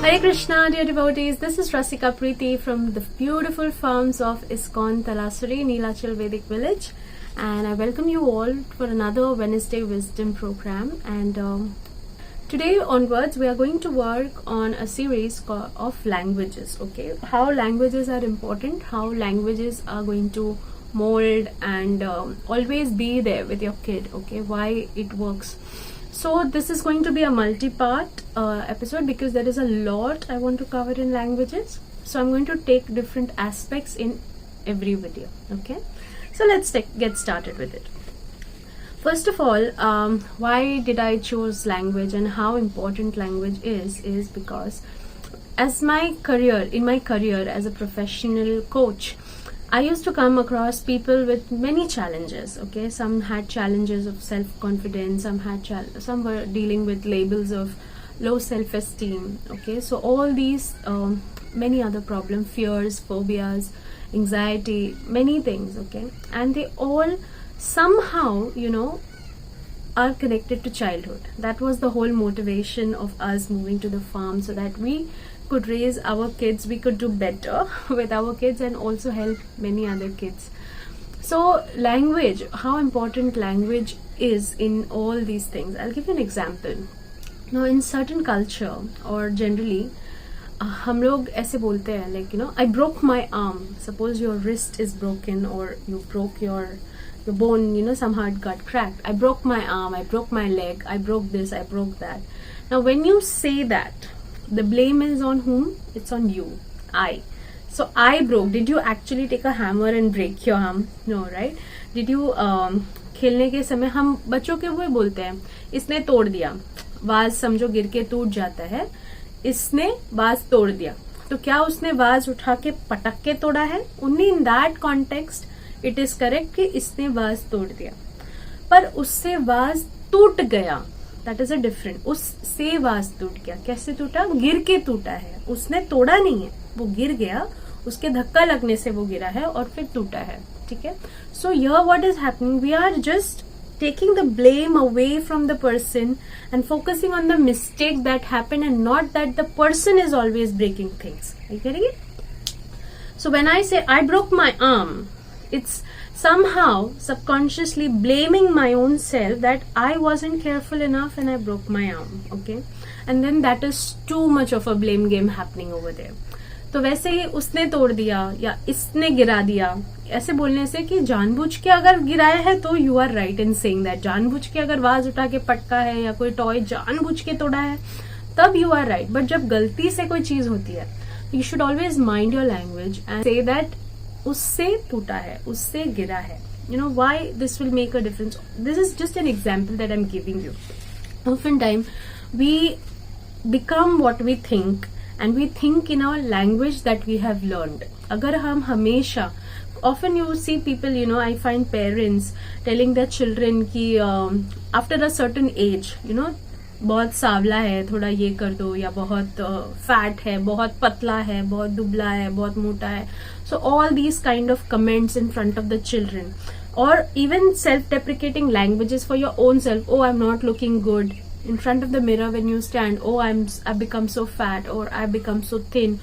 Hare Krishna, dear devotees. This is Rasika Preeti from the beautiful farms of ISKCON Talasuri, Neelachal Vedic Village, and I welcome you all for another Wednesday Wisdom program. And today onwards, we are going to work on a series of languages. Okay, how languages are important, how languages are going to mold and always be there with your kid. Okay, why it works. So this is going to be a multi-part episode because there is a lot I want to cover in languages. So I'm going to take different aspects in every video. Okay, so let's get started with it. First of all, why did I choose language and how important language is because in my career as a professional coach, I used to come across people with many challenges. Okay, some had challenges of self-confidence, some were dealing with labels of low self-esteem. Okay, so all these many other problems, fears, phobias, anxiety, many things. Okay, and they all somehow are connected to childhood. That was the whole motivation of us moving to the farm, so that we could raise our kids, we could do better with our kids and also help many other kids. So language, how important language is in all these things. I'll give you an example. Now in certain culture or generally हम लोग ऐसे बोलते हैं, like I broke my arm. Suppose your wrist is broken or you broke your bone, somehow it got cracked. I broke my arm, I broke my leg, I broke this, I broke that. Now when you say that, the blame is on whom? It's on you. So I broke. Did you actually take a hammer and break your arm? No, right? Did you खेलने के समय हम बच्चों के वो बोलते हैं, इसने तोड़ दिया. वाज समझो गिर के टूट जाता है, इसने वाज तोड़ दिया. तो क्या उसने वाज उठा के पटक के तोड़ा है? Only in that context it is correct कि इसने वाज तोड़ दिया. पर उससे वाज टूट गया. That is a different. उससे वाज टूट गया. कैसे टूटा? गिर के टूटा है. उसने तोड़ा नहीं है, वो गिर गया, उसके धक्का लगने से वो गिरा है और फिर टूटा है. ठीक है. So here what is happening? We are just taking the blame away from the person and focusing on the mistakes that happen and not that the person is always breaking things. Are you getting it? So when I say I broke my arm, it's somehow subconsciously blaming my own self that I wasn't careful enough and I broke my arm. Okay, and then that is too much of a blame game happening over there. तो वैसे ही उसने तोड़ दिया या इसने गिरा दिया, ऐसे बोलने से कि जानबूझ के अगर गिराया है तो you are right in saying that. जानबूझ के अगर वाज उठा के पटका है या कोई टॉय जानबूझ के तोड़ा है तब यू आर राइट. बट जब गलती से कोई चीज होती है, you should always mind your language and say that उससे टूटा है, उससे गिरा है. Why this will make a difference. This is just an example that I'm giving you. Oftentimes we become what we think and we think in our language that we have learned. अगर हम हमेशा, often you see people, I find parents telling their children कि after a certain age, बहुत सावला है, थोड़ा ये कर दो, या बहुत फैट है, बहुत पतला है, बहुत दुबला है, बहुत मोटा है. So all these kind of comments in front of the children, or even self-deprecating languages for your own self. Oh, I'm not looking good in front of the mirror when you stand. Oh, I've become so fat, or I've become so thin.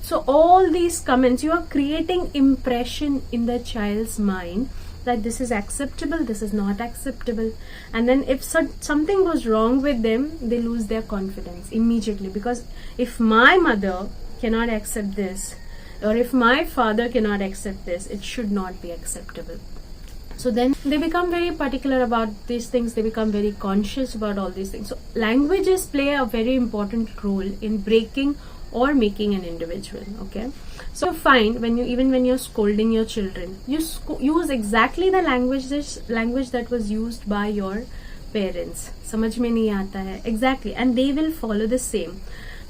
So all these comments, you are creating impression in the child's mind that this is acceptable, this is not acceptable. And then if something goes wrong with them, they lose their confidence immediately. Because if my mother cannot accept this, or if my father cannot accept this, it should not be acceptable. So then they become very particular about these things, they become very conscious about all these things. So languages play a very important role in breaking or making an individual. Okay, so fine, when you're scolding your children, you use exactly the language that was used by your parents. समझ में नहीं आता है, exactly, and they will follow the same.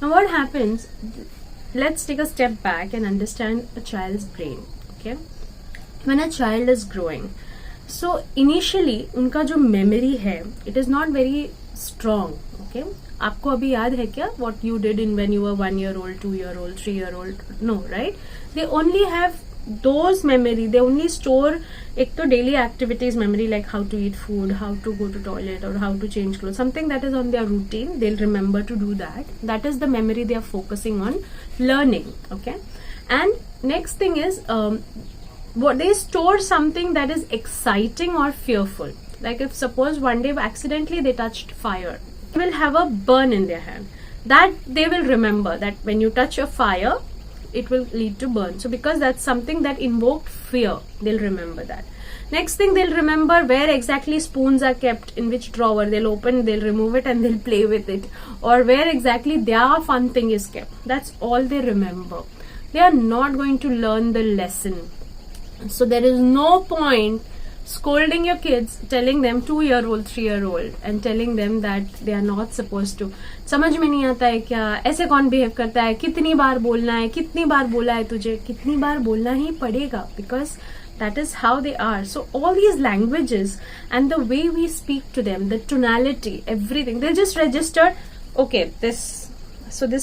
Now what happens? Let's take a step back and understand a child's brain. Okay, when a child is growing, so initially उनका जो memory है, it is not very strong. Okay, आपको अभी याद है क्या what you did in when you were 1 year old, 2 year old, 3 year old? No, right? They only have those memory, they only store ek to daily activities memory, like how to eat food, how to go to toilet, or how to change clothes, something that is on their routine. They'll remember to do that. That is the memory they are focusing on learning. Okay. And next thing is what they store something that is exciting or fearful. Like if suppose one day accidentally they touched fire, they will have a burn in their hand. That they will remember that when you touch a fire, it will lead to burn. So because that's something that invoked fear, they'll remember that. Next thing, they'll remember where exactly spoons are kept, in which drawer. They'll open, they'll remove it, and they'll play with it. Or where exactly their fun thing is kept. That's all they remember. They are not going to learn the lesson. So there is no point scolding your kids, telling them 2-year-old, 3-year-old, and telling them that they are not supposed to. समझ में नहीं आता है क्या, ऐसे कौन behave करता है, कितनी बार बोलना है, कितनी बार बोला है तुझे, कितनी बार बोलना ही पड़ेगा, because that is how they are. So all these languages and the way we speak to them, the tonality, everything, they just register, okay, this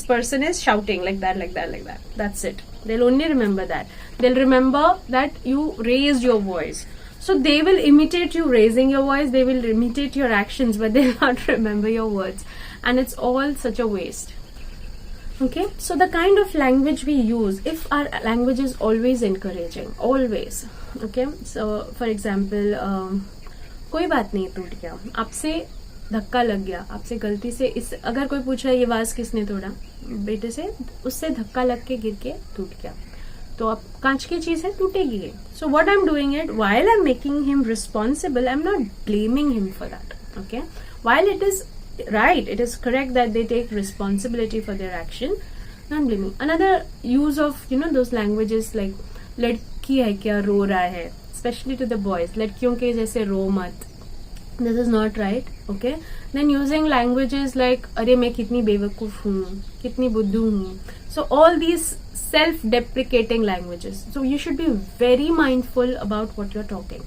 person is shouting like that, like that, like that. That's it. They'll only remember that. They'll remember that you raised your voice. So they will imitate you raising your voice, they will imitate your actions, but they will not remember your words. And it's all such a waste. Okay, so the kind of language we use, if our language is always encouraging, always. Okay, so for example, कोई बात नहीं टूट गया, आपसे धक्का लग गया, आपसे गलती से इस अगर कोई पूछा ये वाज किसने तोड़ा, बेटे से उससे धक्का लग के गिर के टूट गया, तो अब कांच की चीज है, टूटेगी. So what I'm doing it, while I'm making him responsible, I'm not blaming him for that. Okay, while it is right, it is correct that they take responsibility for their action, not blaming. Another use of those languages like लड़की है क्या रो रहा है, especially to the boys, लड़कियों के जैसे रो मत. This is not right. Okay, then using languages like अरे मैं कितनी बेवकूफ हूँ, कितनी बुद्धू हूँ. So all these self-deprecating languages. So you should be very mindful about what you're talking.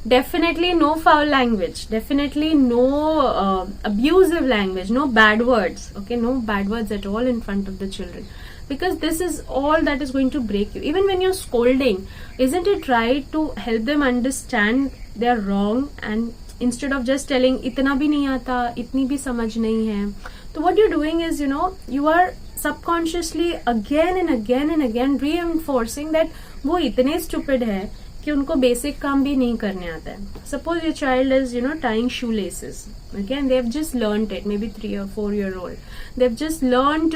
Definitely no foul language. Definitely no abusive language. No bad words. Okay, no bad words at all in front of the children. Because this is all that is going to break you. Even when you're scolding, isn't it right to help them understand they're wrong, and instead of just telling इतना भी नहीं आता, इतनी भी समझ नहीं है. So what you're doing is, you are subconsciously again and again and again reinforcing that वो इतने stupid है कि उनको basic काम भी नहीं करने आता है. Suppose your child is, tying shoelaces. Okay, and they've just learned it, maybe 3 or 4-year-old. They've just learned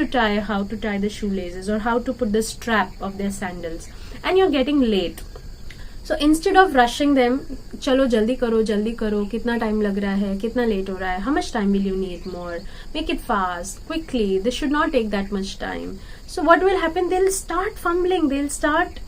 how to tie the shoelaces or how to put the strap of their sandals. And you're getting late. So instead of rushing them, चलो जल्दी करो, कितना time लग रहा है, कितना late हो रहा है, how much time will you need more, make it fast, quickly, this should not take that much time. So what will happen, they'll start fumbling, they'll start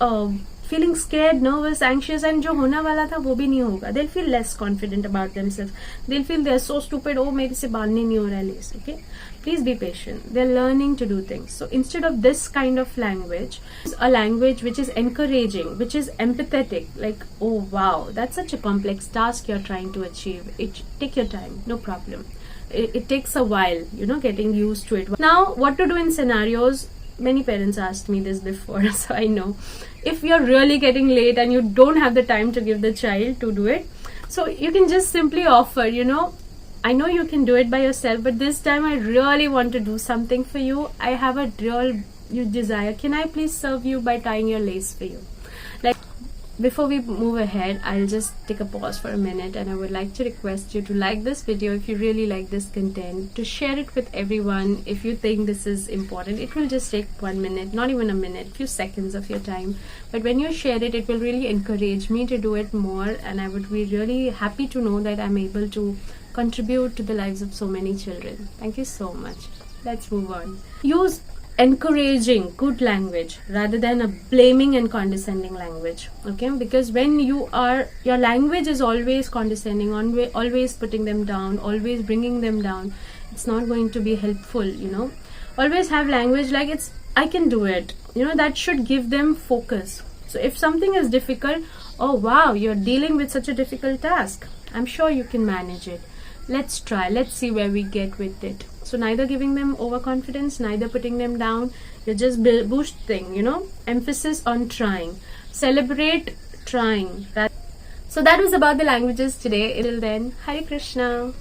feeling scared, nervous, anxious, and जो होना वाला था वो भी नहीं होगा. They'll feel less confident about themselves. They'll feel they're so stupid, oh मेरे से बांधने नहीं हो रहा है less. Okay, please be patient. They're learning to do things. So instead of this kind of language, a language which is encouraging, which is empathetic, like, oh wow, that's such a complex task you're trying to achieve. Take your time, no problem. It takes a while, getting used to it. Now, what to do in scenarios? Many parents asked me this before, so I know. If you're really getting late and you don't have the time to give the child to do it, so you can just simply offer, I know you can do it by yourself, but this time I really want to do something for you. I have a real desire. Can I please serve you by tying your lace for you? Like, before we move ahead, I'll just take a pause for a minute, and I would like to request you to like this video if you really like this content, to share it with everyone if you think this is important. It will just take 1 minute, not even a minute, few seconds of your time. But when you share it, it will really encourage me to do it more, and I would be really happy to know that I'm able to contribute to the lives of so many children. Thank you so much. Let's move on. Use encouraging, good language rather than a blaming and condescending language. Okay, because when your language is always condescending, always putting them down, always bringing them down, it's not going to be helpful. Always have language like I can do it. That should give them focus. So if something is difficult, oh wow, you're dealing with such a difficult task, I'm sure you can manage it. Let's try, let's see where we get with it. So neither giving them overconfidence, neither putting them down. You're just boosting, emphasis on trying. Celebrate trying. So that was about the languages today. Till then, Hare Krishna.